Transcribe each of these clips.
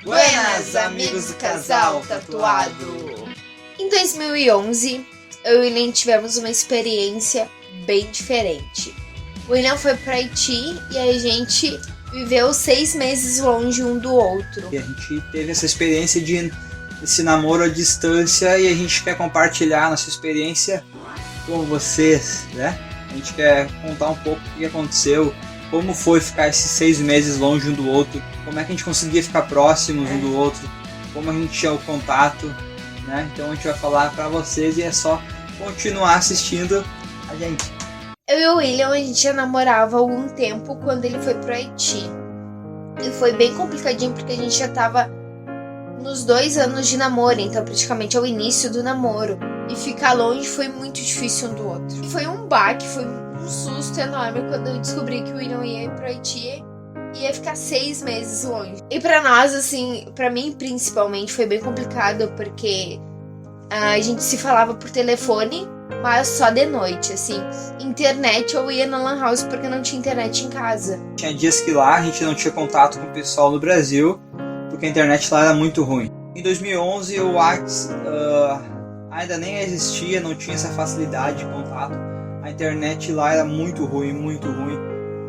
Buenas, amigos do casal tatuado! Em 2011, eu e o William tivemos uma experiência bem diferente. O William foi para Haiti e a gente viveu 6 meses longe um do outro. E a gente teve essa experiência de esse namoro à distância e a gente quer compartilhar nossa experiência com vocês, né? A gente quer contar um pouco o que aconteceu, como foi ficar esses 6 meses longe um do outro, como é que a gente conseguia ficar próximos um do outro, como a gente tinha o contato, né? Então a gente vai falar pra vocês e é só continuar assistindo a gente. Eu e o William, a gente já namorava há algum tempo quando ele foi pro Haiti. E foi bem complicadinho porque a gente já tava nos 2 anos de namoro, então praticamente ao início do namoro. E ficar longe foi muito difícil um do outro. E foi um baque, foi um susto enorme quando eu descobri que o William ia ir pro Haiti e ia ficar 6 meses longe. E pra nós, assim, pra mim principalmente, foi bem complicado porque a gente se falava por telefone, mas só de noite, assim. Internet eu ia na Lan House porque não tinha internet em casa. Tinha dias que lá a gente não tinha contato com o pessoal no Brasil, porque a internet lá era muito ruim. Em 2011 o WhatsApp ainda nem existia, não tinha essa facilidade de contato. A internet lá era muito ruim,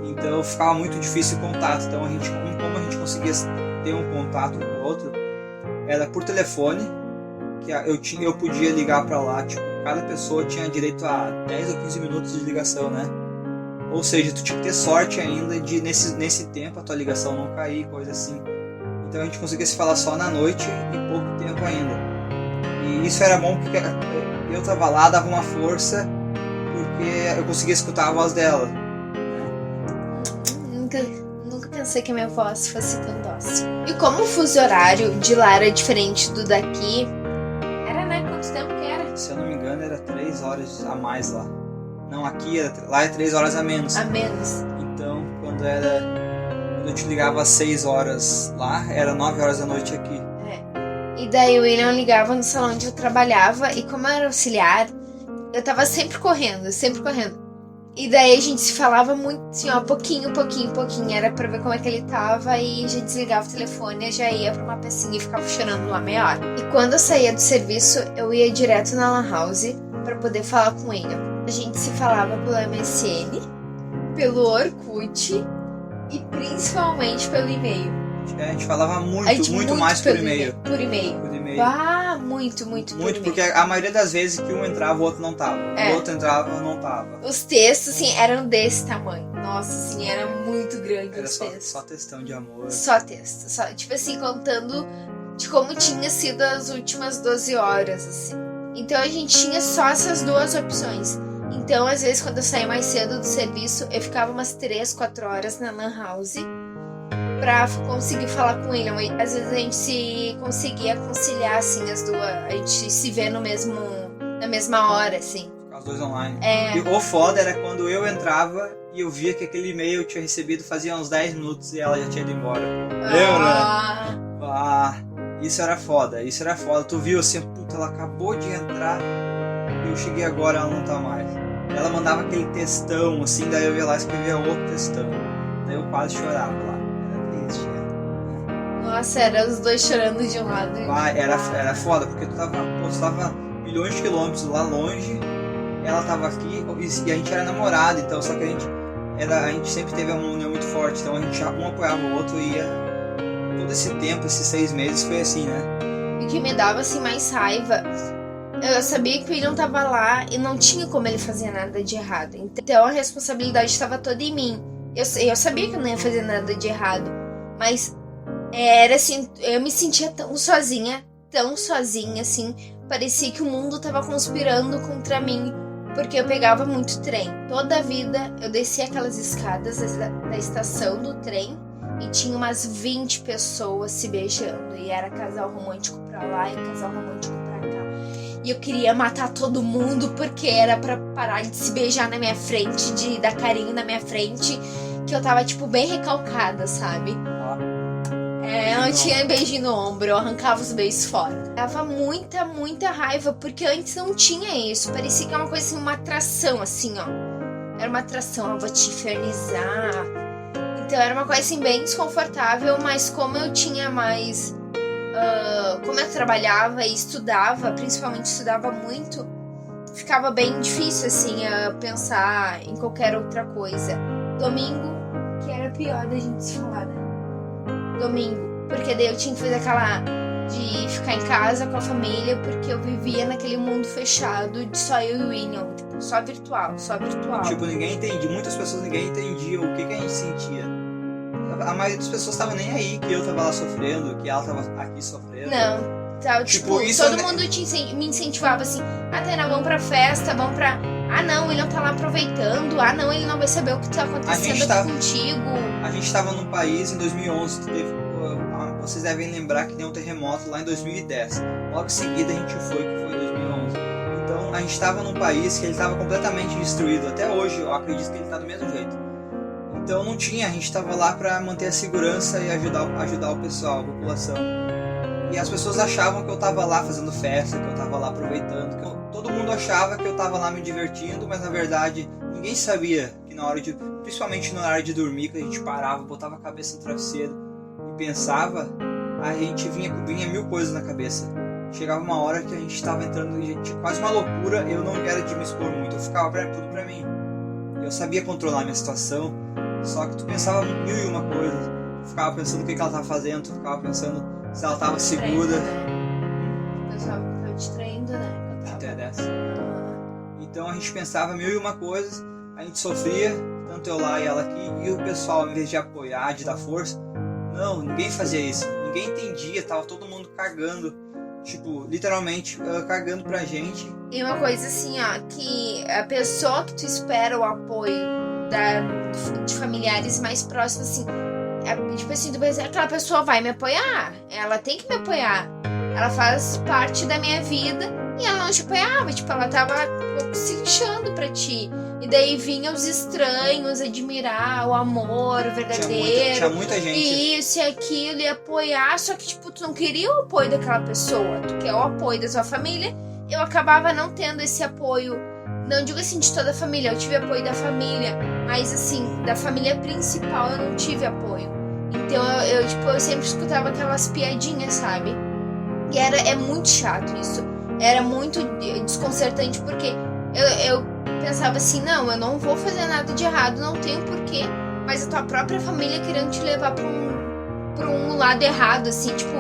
então ficava muito difícil o contato. Então como a gente conseguia ter um contato com o outro, era por telefone, que eu podia ligar pra lá, tipo, cada pessoa tinha direito a 10 ou 15 minutos de ligação, né? Ou seja, tu tinha que ter sorte ainda de nesse tempo a tua ligação não cair, coisa assim. Então a gente conseguia se falar só na noite e pouco tempo ainda. E isso era bom porque eu tava lá, dava uma força, porque eu conseguia escutar a voz dela. Nunca pensei que a minha voz fosse tão dócil. E como o fuso horário de lá era diferente do daqui, era, né? Quanto tempo que era? Se eu não me engano, era 3 horas a mais lá. Não, lá é 3 horas a menos. A menos. Então, quando eu te ligava às 6 horas lá, era 9 horas da noite aqui. E daí o William ligava no salão onde eu trabalhava e como eu era auxiliar, eu tava sempre correndo. E daí a gente se falava muito, assim, ó, pouquinho, era pra ver como é que ele tava e já desligava o telefone, já ia pra uma pecinha e ficava chorando lá meia hora. E quando eu saía do serviço, eu ia direto na Lan House pra poder falar com ele. A gente se falava pelo MSN, pelo Orkut e principalmente pelo e-mail. A gente falava muito mais por e-mail. Por e-mail. Ah, muito por e-mail. Porque a maioria das vezes que um entrava, o outro não tava. O outro entrava, não tava. Os textos, assim, eram desse tamanho. Nossa, assim, era muito grande os textos. Só textão de amor. Só texto. Tipo assim, contando de como tinha sido as últimas 12 horas, assim. Então a gente tinha só essas 2 opções. Então, às vezes, quando eu saía mais cedo do serviço, eu ficava umas 3, 4 horas na Lan House pra conseguir falar com ele. Às vezes a gente se conseguia conciliar, assim, as 2. A gente se vê na mesma hora, assim. Ficar os 2 online. E o foda era quando eu entrava e eu via que aquele e-mail eu tinha recebido fazia uns 10 minutos e ela já tinha ido embora. Lembra? Isso era foda. Tu viu assim, puta, ela acabou de entrar e eu cheguei agora, ela não tá mais. Ela mandava aquele textão, assim, daí eu ia lá e escrevia outro textão. Daí eu quase chorava lá. Nossa, era os 2 chorando de um lado. Era foda, porque tu tava milhões de quilômetros lá longe, ela tava aqui e a gente era namorado, então, só que a gente sempre teve uma união muito forte, então a gente um apoiava o outro e ia. Todo esse tempo, esses 6 meses foi assim, né? E o que me dava assim mais raiva, eu sabia que o William tava lá e não tinha como ele fazer nada de errado, então a responsabilidade estava toda em mim. Eu sabia que eu não ia fazer nada de errado, mas era assim, eu me sentia tão sozinha, assim, parecia que o mundo tava conspirando contra mim, porque eu pegava muito trem. Toda a vida eu descia aquelas escadas da estação do trem e tinha umas 20 pessoas se beijando, e era casal romântico pra lá e casal romântico pra cá. E eu queria matar todo mundo porque era pra parar de se beijar na minha frente, de dar carinho na minha frente, que eu tava, tipo, bem recalcada, sabe? Eu não tinha beijinho no ombro, eu arrancava os beijos fora. Dava muita raiva, porque antes não tinha isso. Parecia que era uma coisa assim, uma atração, assim, ó. Era uma atração, eu vou te infernizar. Então era uma coisa assim bem desconfortável, mas como eu tinha mais como eu trabalhava e estudava, principalmente estudava muito, ficava bem difícil, assim, pensar em qualquer outra coisa. Domingo, que era pior da gente se falar, né? Domingo, porque daí eu tinha que fazer aquela de ficar em casa com a família, porque eu vivia naquele mundo fechado de só eu e o William, tipo, só virtual. Tipo, ninguém entendia, muitas pessoas ninguém entendia o que a gente sentia. A maioria das pessoas tava nem aí que eu tava lá sofrendo, que ela tava aqui sofrendo. Não, tá, tipo todo mundo me incentivava assim, Tainá, vamos pra festa, vamos pra... não, ele não tá lá aproveitando, não, ele não vai saber o que tá acontecendo aqui contigo. A gente tava num país em 2011 que teve... Vocês devem lembrar que deu um terremoto lá em 2010. Logo em seguida a gente foi, que foi em 2011. Então a gente estava num país que ele estava completamente destruído. Até hoje eu acredito que ele está do mesmo jeito. Então não tinha, a gente estava lá para manter a segurança e ajudar o pessoal, a população. E as pessoas achavam que eu estava lá fazendo festa, que eu estava lá aproveitando. Todo mundo achava que eu estava lá me divertindo, mas na verdade ninguém sabia que principalmente na hora de dormir, que a gente parava, botava a cabeça no travesseiro pensava, a gente vinha mil coisas na cabeça. Chegava uma hora que a gente estava entrando em quase uma loucura. Eu não era de me expor muito, eu ficava tudo pra mim. Eu sabia controlar a minha situação, só que tu pensava mil e uma coisas. Tu ficava pensando o que ela tava fazendo, tu ficava pensando se ela tava segura. O pessoal ficava distraindo, né? Até dessa. Então a gente pensava mil e uma coisas, a gente sofria, tanto eu lá e ela aqui, e o pessoal, em vez de apoiar, de dar força, não, ninguém fazia isso, ninguém entendia, tava todo mundo cagando, tipo, literalmente cagando pra gente. E uma coisa assim, que a pessoa que tu espera o apoio de familiares mais próximos, assim, tipo assim, tu pensa, aquela pessoa vai me apoiar, ela tem que me apoiar, ela faz parte da minha vida, e ela não te apoiava, tipo, ela tava se lixando pra ti. E daí vinham os estranhos admirar o amor verdadeiro. Tinha muita gente. E isso e aquilo, e apoiar. Só que, tipo, tu não queria o apoio daquela pessoa. Tu quer o apoio da tua família. Eu acabava não tendo esse apoio. Não digo assim de toda a família. Eu tive apoio da família. Mas, assim, da família principal eu não tive apoio. Então, eu sempre escutava aquelas piadinhas, sabe? E é muito chato isso. Era muito desconcertante, porque eu pensava assim, não, eu não vou fazer nada de errado, não tenho porquê, mas a tua própria família querendo te levar pra um lado errado, assim, tipo,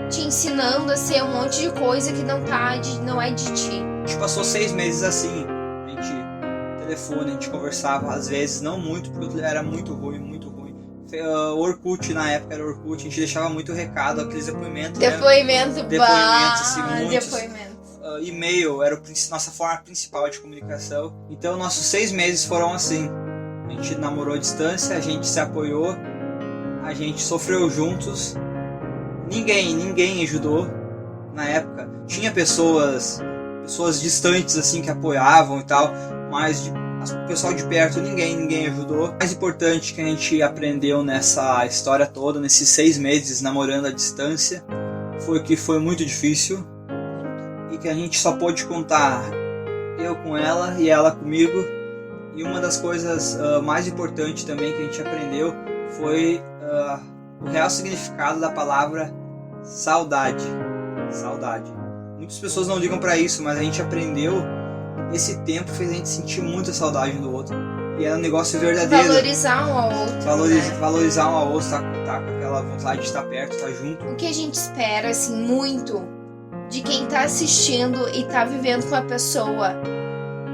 te ensinando a ser um monte de coisa que não é de ti. A gente passou 6 meses assim, a gente telefone, a gente conversava, às vezes, não muito, porque era muito ruim. O Orkut, na época era Orkut, a gente deixava muito recado, aqueles depoimentos. Depoimentos, assim, muitos. Depoimentos. E-mail era nossa forma principal de comunicação. Então nossos 6 meses foram assim. A gente namorou à distância, a gente se apoiou, a gente sofreu juntos. Ninguém ajudou na época. Tinha pessoas distantes assim que apoiavam e tal, mas o pessoal de perto ninguém ajudou. O mais importante que a gente aprendeu nessa história toda, nesses 6 meses namorando à distância, foi que foi muito difícil. E que a gente só pôde contar eu com ela e ela comigo. E uma das coisas mais importantes também que a gente aprendeu foi o real significado da palavra saudade. Muitas pessoas não ligam pra isso, mas a gente aprendeu. Esse tempo fez a gente sentir muita saudade um do outro. E era um negócio verdadeiro. Valorizar um ao outro. Valorizar um ao outro, tá com aquela vontade de estar perto, estar junto. O que a gente espera, assim, muito de quem tá assistindo e tá vivendo com a pessoa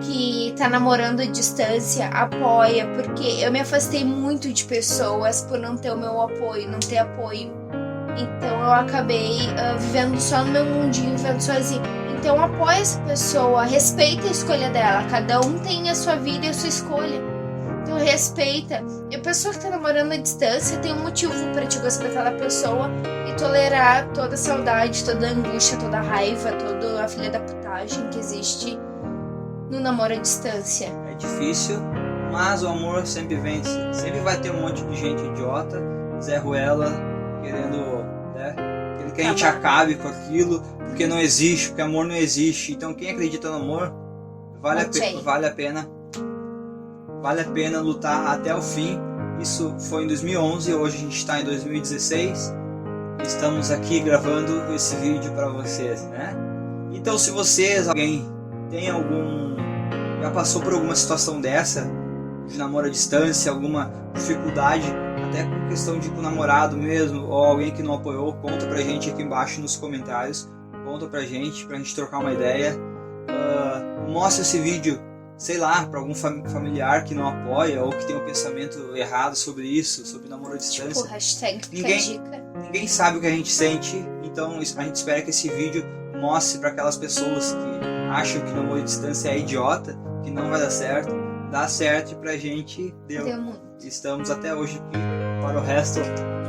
que tá namorando à distância, apoia, porque eu me afastei muito de pessoas por não ter o meu apoio, não ter apoio. Então eu acabei vivendo só no meu mundinho, vivendo sozinho. Então apoia essa pessoa, respeita a escolha dela, cada um tem a sua vida e a sua escolha. Então respeita. E a pessoa que tá namorando à distância tem um motivo pra te gostar daquela pessoa e tolerar toda a saudade, toda a angústia, toda a raiva, toda a filha da putagem que existe no namoro à distância. É difícil, mas o amor sempre vence. Sempre vai ter um monte de gente idiota, Zé Ruela, querendo que a gente acabe com aquilo, porque não existe, porque amor não existe. Então quem acredita no amor, vale a pena lutar até o fim. Isso foi em 2011, hoje a gente está em 2016. estamos aqui gravando esse vídeo para vocês, né? Então, se alguém tem já passou por alguma situação dessa, de namoro à distância, alguma dificuldade, até com questão de com o namorado mesmo, ou alguém que não apoiou, conta pra gente aqui embaixo nos comentários, conta pra gente trocar uma ideia, mostra esse vídeo, sei lá, para algum familiar que não apoia ou que tem um pensamento errado sobre isso, sobre namoro à distância. Tipo, hashtag ninguém sabe o que a gente sente, então a gente espera que esse vídeo mostre para aquelas pessoas que acham que namoro à distância é idiota, que não vai dar certo, dá certo e pra gente deu muito. Estamos até hoje aqui para o resto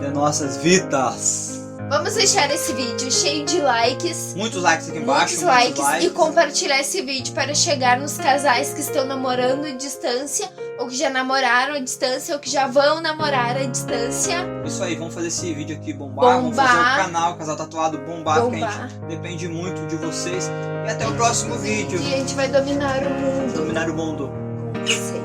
de nossas vidas. Vamos deixar esse vídeo cheio de likes. Muitos likes aqui embaixo. Muitos likes. E compartilhar esse vídeo para chegar nos casais que estão namorando à distância, ou que já namoraram à distância, ou que já vão namorar à distância. Isso aí, vamos fazer esse vídeo aqui bombar. Vamos fazer o canal Casal Tatuado bombar. Porque a gente depende muito de vocês. E até o próximo vídeo. E a gente vai dominar o mundo. Dominar o mundo. Sim.